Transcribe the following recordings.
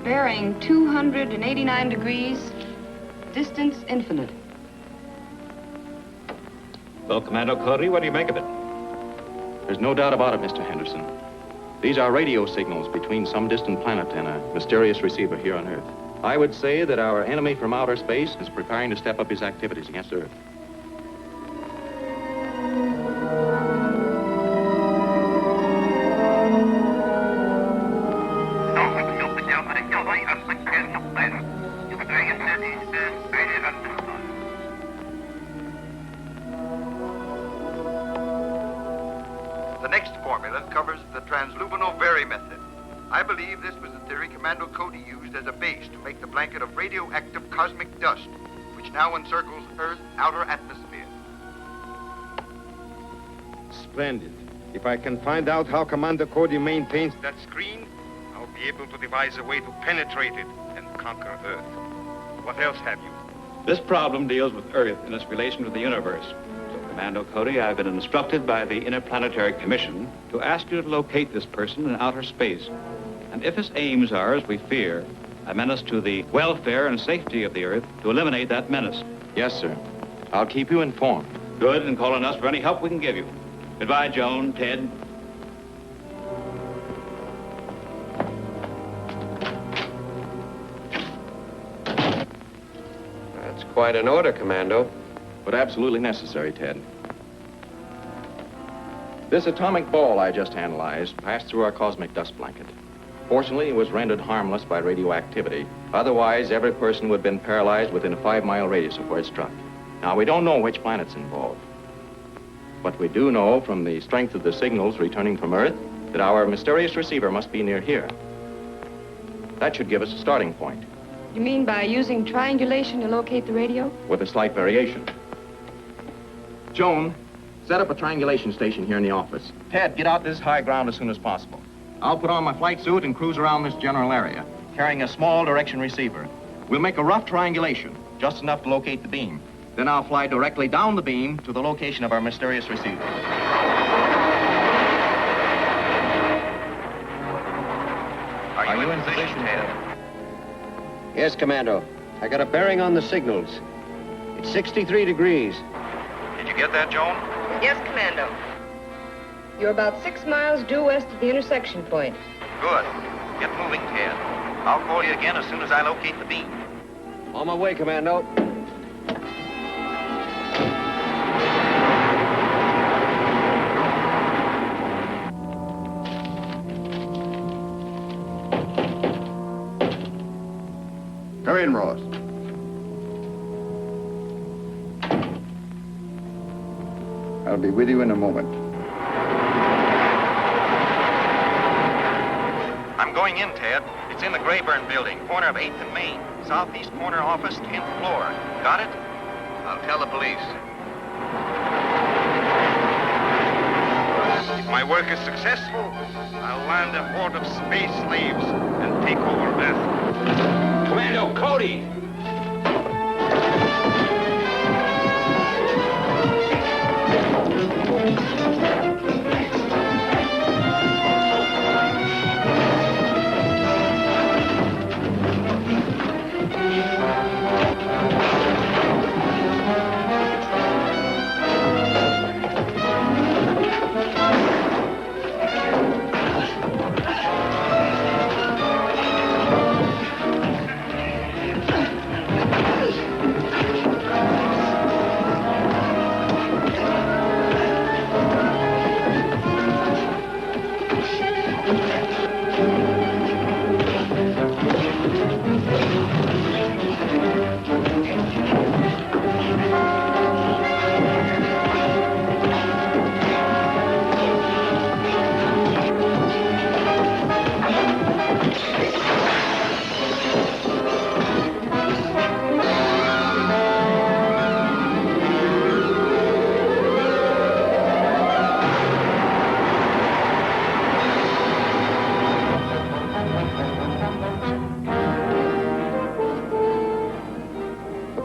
Bearing 289 degrees, distance infinite. Well, Commando Cody, what do you make of it? There's no doubt about it, Mr. Henderson. These are radio signals between some distant planet and a mysterious receiver here on Earth. I would say that our enemy from outer space is preparing to step up his activities against Earth. The next formula covers the transluminal vary method. I believe this was the theory Commando Cody used as a base to make the blanket of radioactive cosmic dust, which now encircles Earth's outer atmosphere. Splendid. If I can find out how Commando Cody maintains that screen, I'll be able to devise a way to penetrate it and conquer Earth. What else have you? This problem deals with Earth in its relation to the universe. So, Commando Cody, I've been instructed by the Interplanetary Commission to ask you to locate this person in outer space. And if his aims are, as we fear, a menace to the welfare and safety of the Earth, to eliminate that menace. Yes, sir. I'll keep you informed. Good, and call on us for any help we can give you. Goodbye, Joan, Ted. That's quite an order, Commando. But absolutely necessary, Ted. This atomic ball I just analyzed passed through our cosmic dust blanket. Fortunately, it was rendered harmless by radioactivity. Otherwise, every person would have been paralyzed within a 5-mile radius of where it struck. Now, we don't know which planet's involved. But we do know from the strength of the signals returning from Earth that our mysterious receiver must be near here. That should give us a starting point. You mean by using triangulation to locate the radio? With a slight variation. Joan, set up a triangulation station here in the office. Ted, get out this high ground as soon as possible. I'll put on my flight suit and cruise around this general area, carrying a small direction receiver. We'll make a rough triangulation, just enough to locate the beam. Then I'll fly directly down the beam to the location of our mysterious receiver. Are you in position, Ted? Yes, Commando. I got a bearing on the signals. It's 63 degrees. Did you get that, Joan? Yes, Commando. You're about 6 miles due west of the intersection point. Good. Get moving, Ted. I'll call you again as soon as I locate the beam. On my way, Commando. Come in, Ross. I'll be with you in a moment. I'm going in, Ted. It's in the Grayburn building, corner of 8th and Main. Southeast corner office, 10th floor. Got it? I'll tell the police. If my work is successful, I'll land a horde of space slaves and take over Earth. Commando Cody!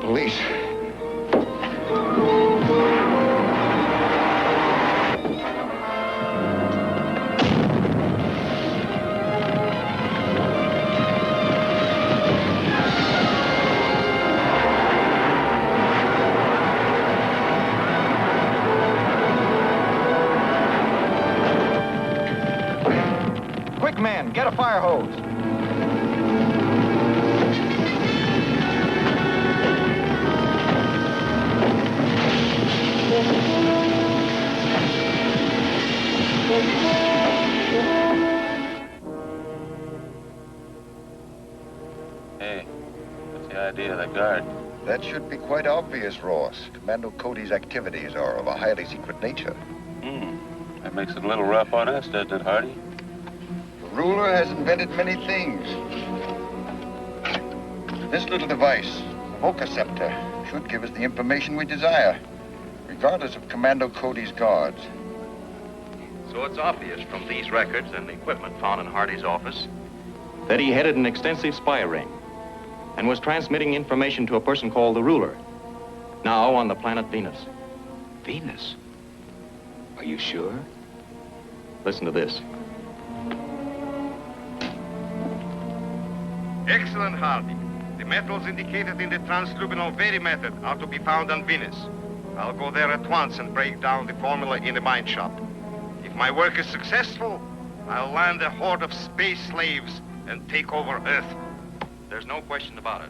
police. Quick, man, get a fire hose. Hey, what's the idea of the guard? That should be quite obvious, Ross. Commando Cody's activities are of a highly secret nature. That makes it a little rough on us, doesn't it, Hardy? The ruler has invented many things. This little device, the vococeptor, should give us the information we desire, regardless of Commando Cody's guards. So it's obvious from these records and the equipment found in Hardy's office that he headed an extensive spy ring and was transmitting information to a person called the Ruler, now on the planet Venus. Venus? Are you sure? Listen to this. Excellent, Hardy. The metals indicated in the transluminal Very method are to be found on Venus. I'll go there at once and break down the formula in the mine shop. If my work is successful, I'll land a horde of space slaves and take over Earth. There's no question about it.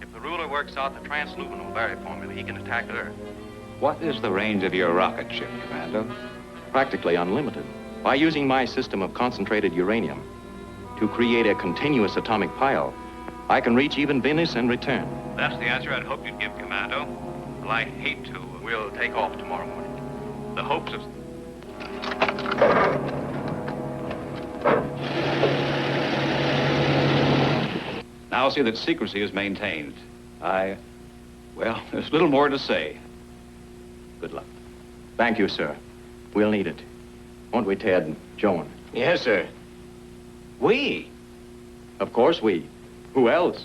If the Ruler works out the transluminal Very formula, he can attack Earth. What is the range of your rocket ship, Commando? Practically unlimited. By using my system of concentrated uranium to create a continuous atomic pile, I can reach even Venus and return. That's the answer I'd hoped you'd give, Commando. Well, I hate to. We'll take off tomorrow morning. The hopes of... Now see that secrecy is maintained. Well, there's little more to say. Good luck. Thank you, sir. We'll need it. Won't we, Ted and Joan? Yes, sir. We? Of course we. Who else?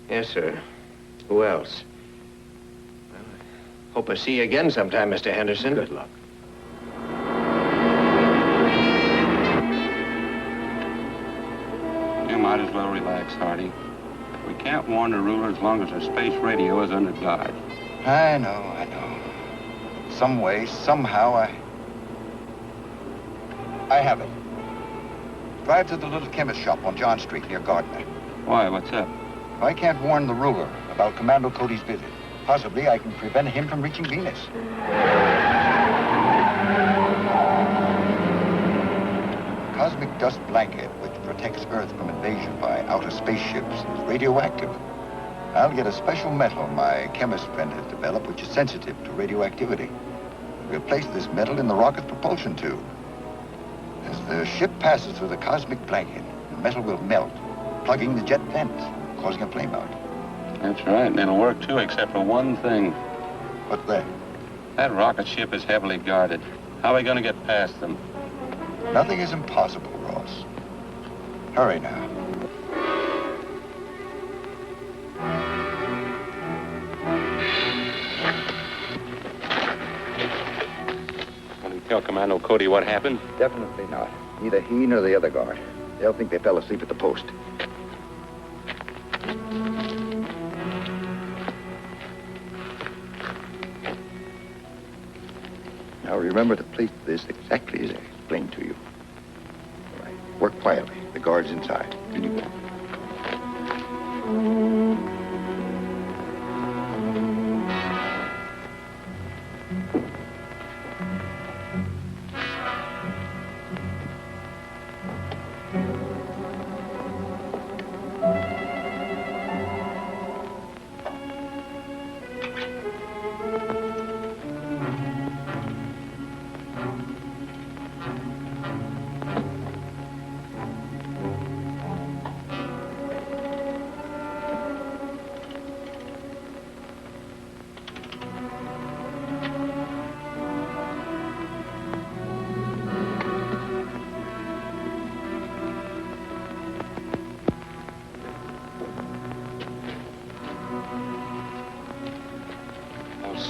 Yes, sir. Who else? Well, I hope I see you again sometime, Mr. Henderson. Good luck. You might as well relax, Hardy. We can't warn the Ruler as long as our space radio is under guard. I know. Some way, somehow, I have it. Drive to the little chemist shop on John Street near Gardner. Why, what's up? If I can't warn the Ruler about Commando Cody's visit, possibly I can prevent him from reaching Venus. The cosmic dust blanket, which protects Earth from invasion by outer spaceships, is radioactive. I'll get a special metal my chemist friend has developed, which is sensitive to radioactivity. We'll place this metal in the rocket's propulsion tube. As the ship passes through the cosmic blanket, the metal will melt, plugging the jet vents, causing a flameout. That's right, and it'll work too, except for one thing. What's that? That rocket ship is heavily guarded. How are we going to get past them? Nothing is impossible, Ross. Hurry now. Tell Commando Cody what happened? Definitely not. Neither he nor the other guard. They'll think they fell asleep at the post. Now remember to place this exactly as I explained to you. All right. Work quietly. The guard's inside. In you go.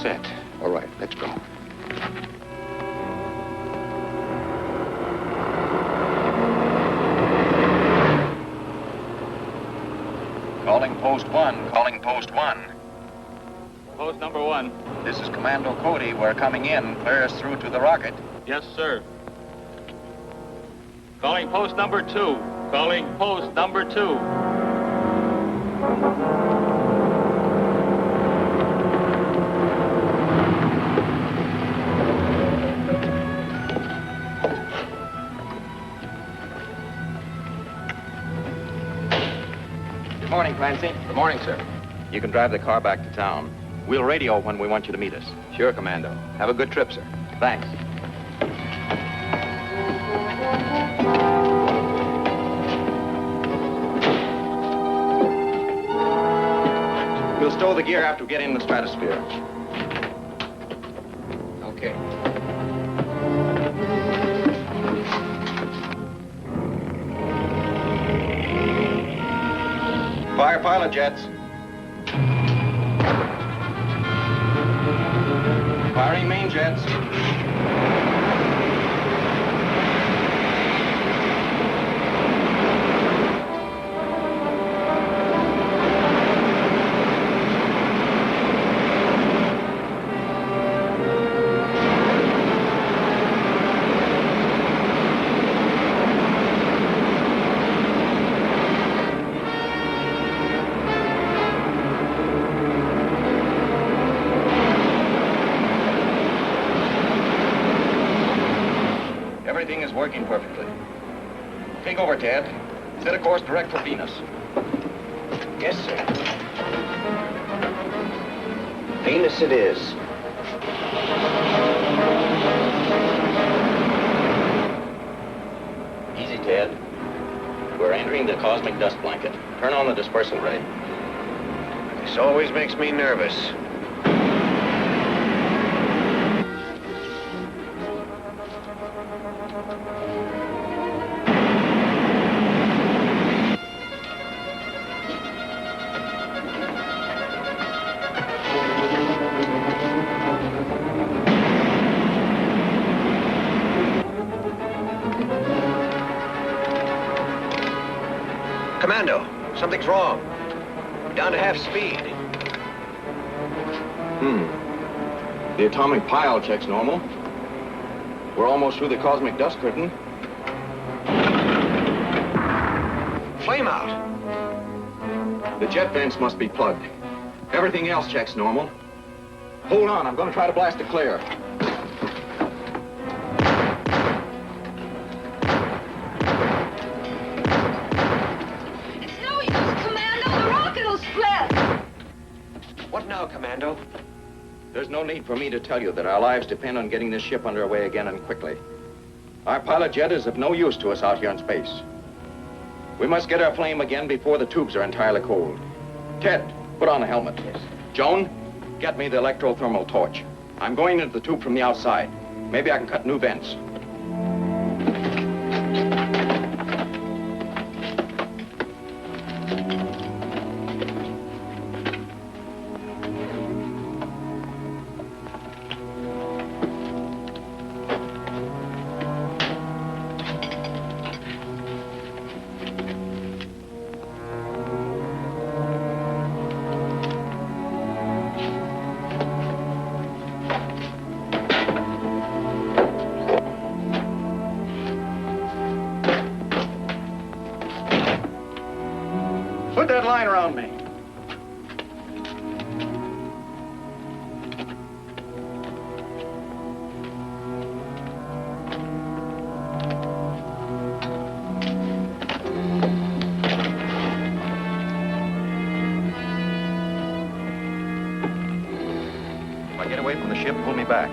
set. All right, let's go. Calling post 1. Calling post 1. Post number 1. This is Commando Cody. We're coming in. Clear us through to the rocket. Yes, sir. Calling post number 2. Calling post number 2. Good morning, Clancy. Good morning, sir. You can drive the car back to town. We'll radio when we want you to meet us. Sure, Commando. Have a good trip, sir. Thanks. We'll stow the gear after we get in the stratosphere. Okay. Fire pilot jets. Firing main jets. Everything is working perfectly. Take over, Ted. Set a course direct for Venus. Yes, sir. Venus it is. Easy, Ted. We're entering the cosmic dust blanket. Turn on the dispersal ray. This always makes me nervous. Commando, something's wrong. We're down to half speed. The atomic pile checks normal. We're almost through the cosmic dust curtain. Flame out. The jet vents must be plugged. Everything else checks normal. Hold on, I'm going to try to blast it clear. It's no use, Commando. The rocket will split. What now, Commando? There's no need for me to tell you that our lives depend on getting this ship underway again and quickly. Our pilot jet is of no use to us out here in space. We must get our flame again before the tubes are entirely cold. Ted, put on a helmet. Yes. Joan, get me the electrothermal torch. I'm going into the tube from the outside. Maybe I can cut new vents. Put that line around me. If I get away from the ship, pull me back.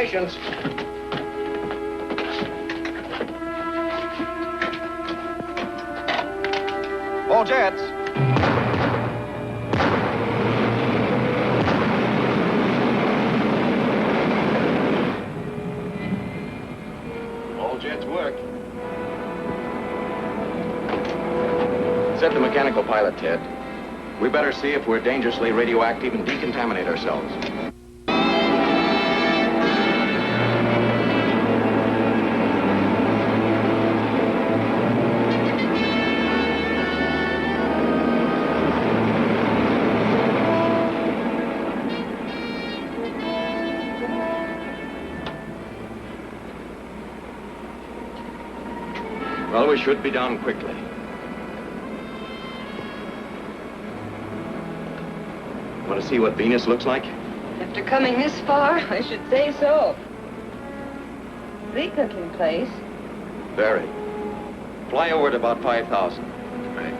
stations. All jets. All jets work. Said the mechanical pilot, Ted. We better see if we're dangerously radioactive and decontaminate ourselves. Well, we should be down quickly. Want to see what Venus looks like? After coming this far, I should say so. Bleak-looking place. Very. Fly over at about 5,000. Right.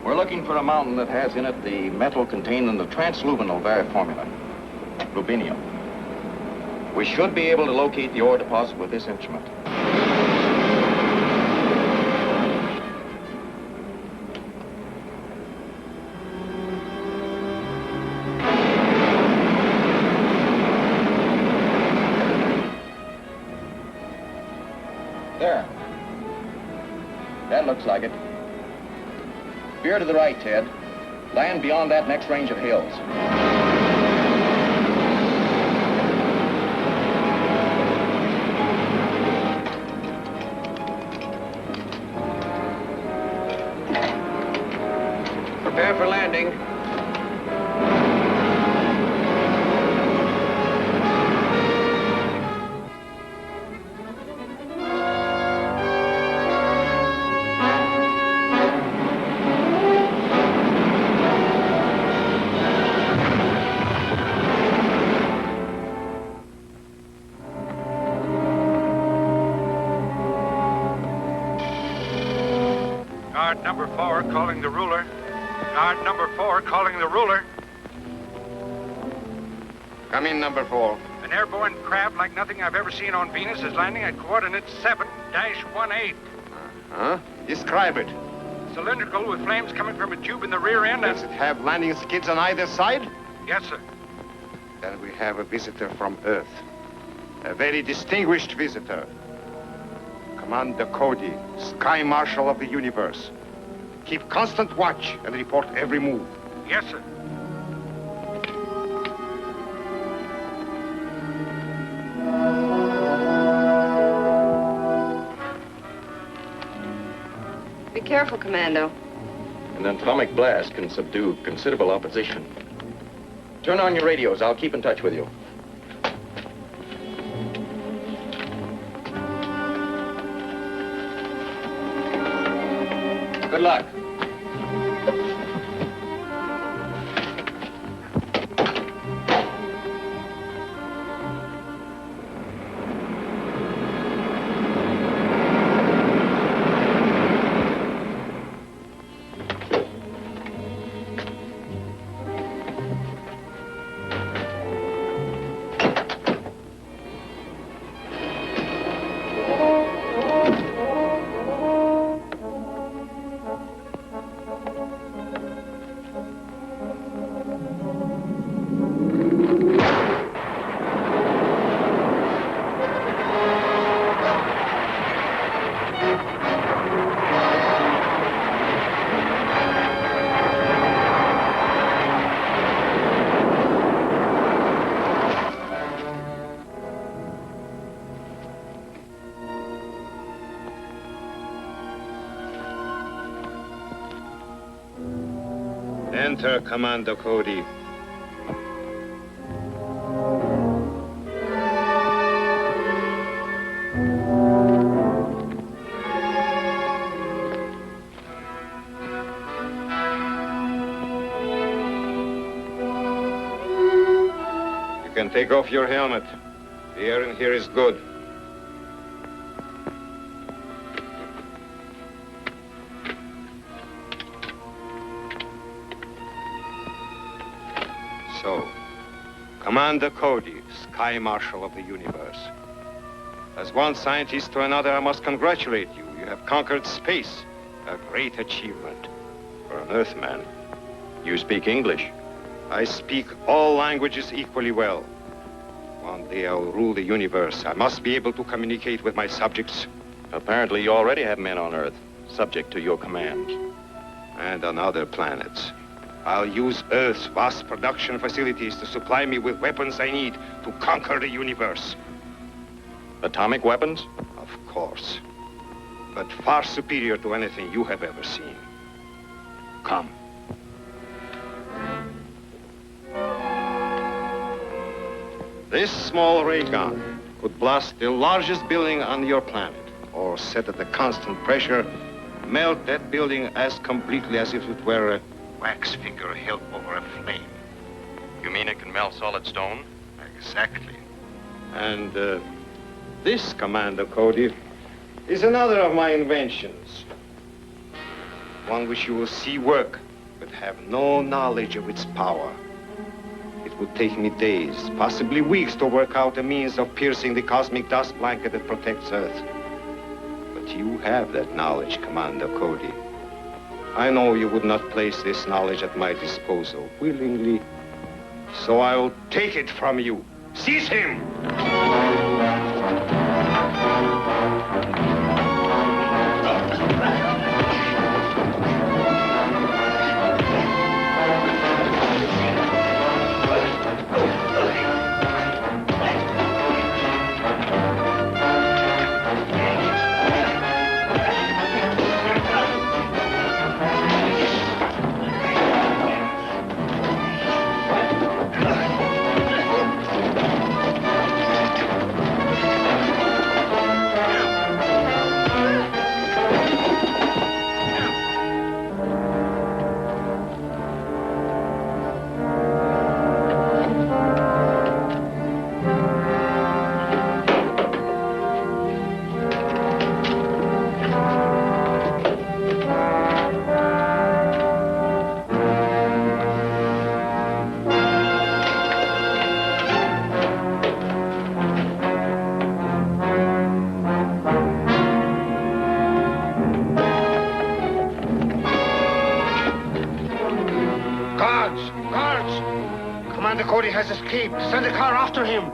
We're looking for a mountain that has in it the metal contained in the transluminal Vare formula, rubidium. We should be able to locate the ore deposit with this instrument. There. That looks like it. Veer to the right, Ted. Land beyond that next range of hills. Prepare for landing. Guard number 4 calling the ruler. Guard number 4 calling the ruler. Come in, number 4. An airborne craft like nothing I've ever seen on Venus is landing at coordinates 7-18. Huh? Describe it. Cylindrical with flames coming from a tube in the rear end. Does it have landing skids on either side? Yes, sir. Then we have a visitor from Earth. A very distinguished visitor. Commando Cody, Sky Marshal of the Universe. Keep constant watch and report every move. Yes, sir. Be careful, Commando. An atomic blast can subdue considerable opposition. Turn on your radios. I'll keep in touch with you. Good luck. Enter, Commando Cody. You can take off your helmet. The air in here is good. So, Commander Cody, Sky Marshal of the Universe. As one scientist to another, I must congratulate you. You have conquered space. A great achievement for an Earthman. You speak English? I speak all languages equally well. One day I'll rule the universe. I must be able to communicate with my subjects. Apparently you already have men on Earth, subject to your command. And on other planets. I'll use Earth's vast production facilities to supply me with weapons I need to conquer the universe. Atomic weapons? Of course. But far superior to anything you have ever seen. Come. This small ray gun could blast the largest building on your planet, or set at a constant pressure, melt that building as completely as if it were a wax figure held over a flame. You mean it can melt solid stone? Exactly. And this, Commander Cody, is another of my inventions. One which you will see work, but have no knowledge of its power. It would take me days, possibly weeks, to work out a means of piercing the cosmic dust blanket that protects Earth. But you have that knowledge, Commander Cody. I know you would not place this knowledge at my disposal willingly, so I'll take it from you. Seize him! Cody has escaped. Send a car after him.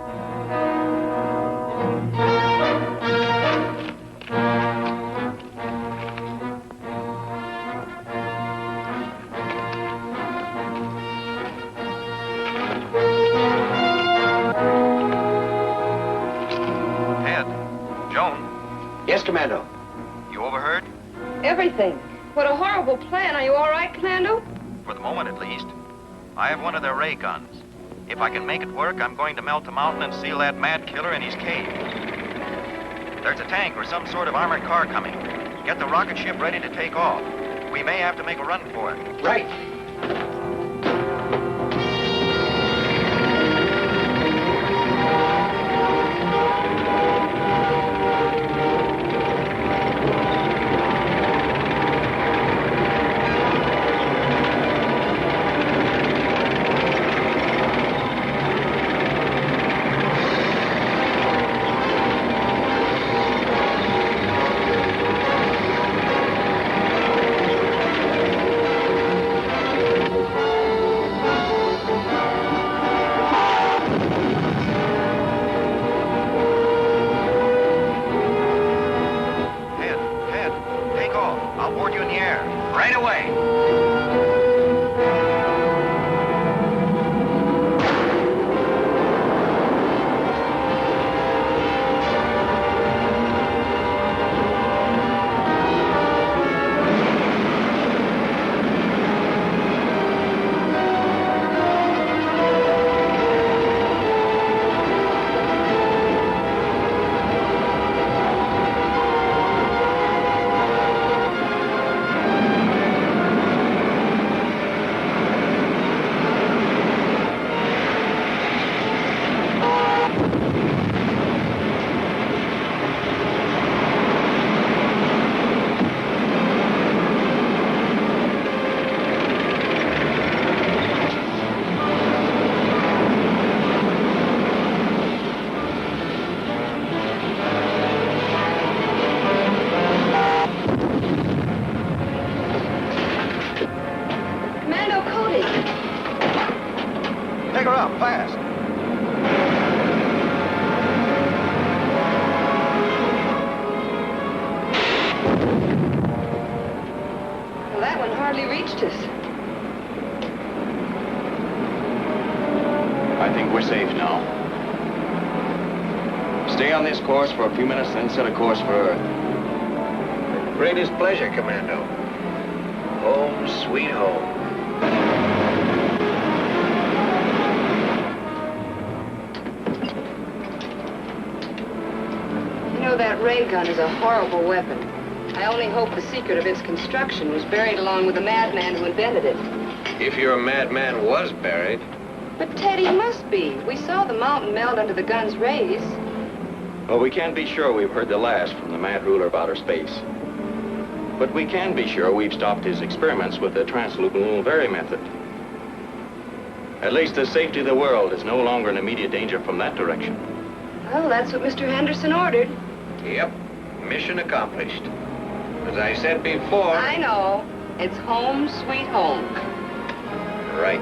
Ed, Joan. Yes, Commando. You overheard? Everything. What a horrible plan. Are you all right, Commando? For the moment, at least. I have one of their ray guns. If I can make it work, I'm going to melt the mountain and seal that mad killer in his cave. There's a tank or some sort of armored car coming. Get the rocket ship ready to take off. We may have to make a run for it. Right. Break her up, fast. Well, that one hardly reached us. I think we're safe now. Stay on this course for a few minutes, then set a course for Earth. Greatest pleasure, Commando. Home, sweet home. You know, that ray gun is a horrible weapon. I only hope the secret of its construction was buried along with the madman who invented it. If your madman was buried. But Ted, he must be. We saw the mountain melt under the gun's rays. Well, we can't be sure we've heard the last from the mad ruler of outer space. But we can be sure we've stopped his experiments with the transluminal Very method. At least the safety of the world is no longer in immediate danger from that direction. Well, that's what Mr. Henderson ordered. Yep, mission accomplished. As I said before... I know. It's home, sweet home. Right.